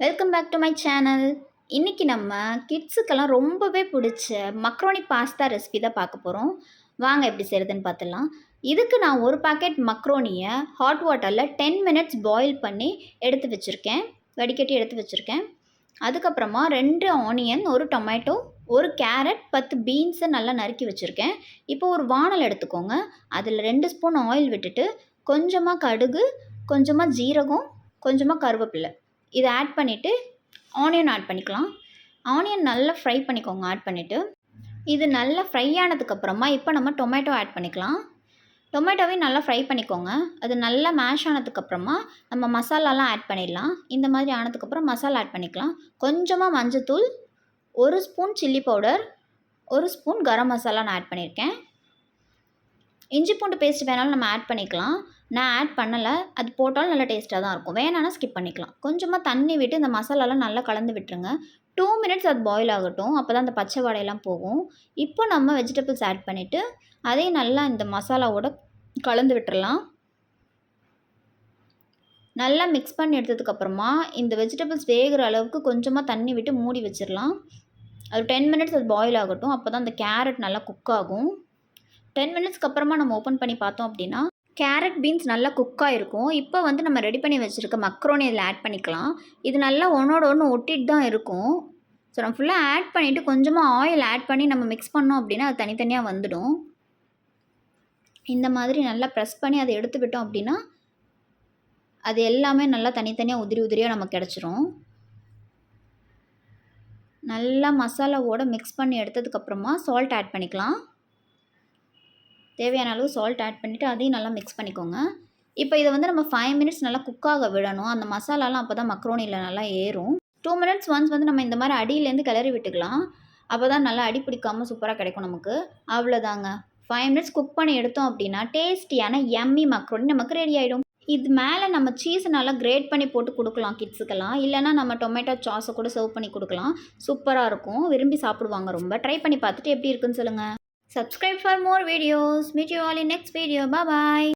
Welcome back to my channel. இன்றைக்கி நம்ம கிட்ஸுக்கெல்லாம் ரொம்பவே பிடிச்ச மக்ரோனி பாஸ்தா ரெசிபி தான் பார்க்க போகிறோம். வாங்க எப்படி செய்கிறதுன்னு பார்த்துடலாம். இதுக்கு நான் ஒரு பாக்கெட் மக்ரோனியை ஹாட் வாட்டரில் 10 மினிட்ஸ் பாயில் பண்ணி எடுத்து வச்சுருக்கேன், வடிகட்டி எடுத்து வச்சுருக்கேன். அதுக்கப்புறமா 2 ஆனியன், 1 டொமேட்டோ, 1 கேரட், 10 பீன்ஸை நல்லா நறுக்கி வச்சுருக்கேன். இப்போ ஒரு வானல் எடுத்துக்கோங்க. அதில் 2 ஸ்பூன் ஆயில் விட்டுட்டு கொஞ்சமாக கடுகு, கொஞ்சமாக ஜீரகம், கொஞ்சமாக கருவேப்பிலை இதை ஆட் பண்ணிவிட்டு ஆனியன் ஆட் பண்ணிக்கலாம். ஆனியன் நல்லா ஃப்ரை பண்ணிக்கோங்க. ஆட் பண்ணிவிட்டு இது நல்லா ஃப்ரை ஆனதுக்கப்புறமா இப்போ நம்ம டொமேட்டோ ஆட் பண்ணிக்கலாம். டொமேட்டோவையும் நல்லா ஃப்ரை பண்ணிக்கோங்க. அது நல்லா மேஷ் ஆனதுக்கப்புறமா நம்ம மசாலாலாம் ஆட் பண்ணிடலாம். இந்த மாதிரி ஆனதுக்கப்புறம் மசாலா ஆட் பண்ணிக்கலாம். கொஞ்சமாக மஞ்சத்தூள், 1 spoon chilli powder, 1 spoon garam masala நான் ஆட் பண்ணியிருக்கேன். இஞ்சி பூண்டு பேஸ்ட் வேணாலும் நம்ம ஆட் பண்ணிக்கலாம். நான் ஆட் பண்ணலை, அது போட்டாலும் நல்லா டேஸ்ட்டாக தான் இருக்கும். வேணான்னா ஸ்கிப் பண்ணிக்கலாம். கொஞ்சமாக தண்ணி விட்டு இந்த மசாலாலாம் நல்லா கலந்து விட்டுருங்க. 2 மினிட்ஸ் அது பாயில் ஆகட்டும். அப்போ தான் அந்த பச்சை வாடையெல்லாம் போகும். இப்போ நம்ம வெஜிடபிள்ஸ் ஆட் பண்ணிவிட்டு அதையும் நல்லா இந்த மசாலாவோட கலந்து விட்டுறலாம். நல்லா மிக்ஸ் பண்ணி எடுத்ததுக்கப்புறமா இந்த வெஜிடபிள்ஸ் வேகிற அளவுக்கு கொஞ்சமாக தண்ணி விட்டு மூடி வச்சிடலாம். அது 10 மினிட்ஸ் அது பாயில் ஆகட்டும். அப்போ தான் அந்த கேரட் நல்லா குக் ஆகும். 10 மினிட்ஸ்க்கு அப்புறமா நம்ம ஓப்பன் பண்ணி பார்த்தோம் அப்படின்னா கேரட், பீன்ஸ் நல்லா குக்காக இருக்கும். இப்போ வந்து நம்ம ரெடி பண்ணி வச்சுருக்க மக்ரோனி இதில் ஆட் பண்ணிக்கலாம். இது நல்லா ஒன்றோட ஒன்று ஒட்டிட்டு தான் இருக்கும். ஸோ நம்ம ஃபுல்லாக ஆட் பண்ணிவிட்டு கொஞ்சமாக ஆயில் ஆட் பண்ணி நம்ம மிக்ஸ் பண்ணோம் அப்படின்னா அது தனித்தனியாக வந்துடும். இந்த மாதிரி நல்லா ப்ரெஸ் பண்ணி அதை எடுத்து விட்டோம் அப்படின்னா அது எல்லாமே நல்லா தனித்தனியாக உதிரி உதிரியாக நமக்கு கிடச்சிரும். நல்லா மசாலாவோட மிக்ஸ் பண்ணி எடுத்ததுக்கப்புறமா சால்ட் ஆட் பண்ணிக்கலாம். தேவையான அளவு சால்ட் ஆட் பண்ணிவிட்டு அதையும் நல்லா மிக்ஸ் பண்ணிக்கோங்க. இப்போ இதை வந்து நம்ம 5 மினிட்ஸ் நல்லா குக்காக விடணும். அந்த மசாலாலாம் அப்போ தான் மக்ரோனியில் நல்லா ஏறும். 2 மினிட்ஸ் ஒன்ஸ் வந்து நம்ம இந்த மாதிரி அடியிலேருந்து கிளறி விட்டுக்கலாம். அப்போ தான் நல்லா அடி பிடிக்காமல் சூப்பராக கிடைக்கும் நமக்கு. அவ்வளோதாங்க. 5 மினிட்ஸ் குக் பண்ணி எடுத்தோம் அப்படின்னா டேஸ்டியான யம்மி மக்ரோனி நமக்கு ரெடி ஆகிடும். இது மேலே நம்ம சீஸை நல்லா கிரேட் பண்ணி போட்டு கொடுக்கலாம் கிட்ஸுக்கெல்லாம். இல்லைனா நம்ம டொமேட்டோ சாஸை கூட சர்வ் பண்ணி கொடுக்கலாம். சூப்பராக இருக்கும், விரும்பி சாப்பிடுவாங்க ரொம்ப. ட்ரை பண்ணி பார்த்துட்டு எப்படி இருக்குன்னு சொல்லுங்கள். Subscribe for more videos. Meet you all in next video. Bye bye.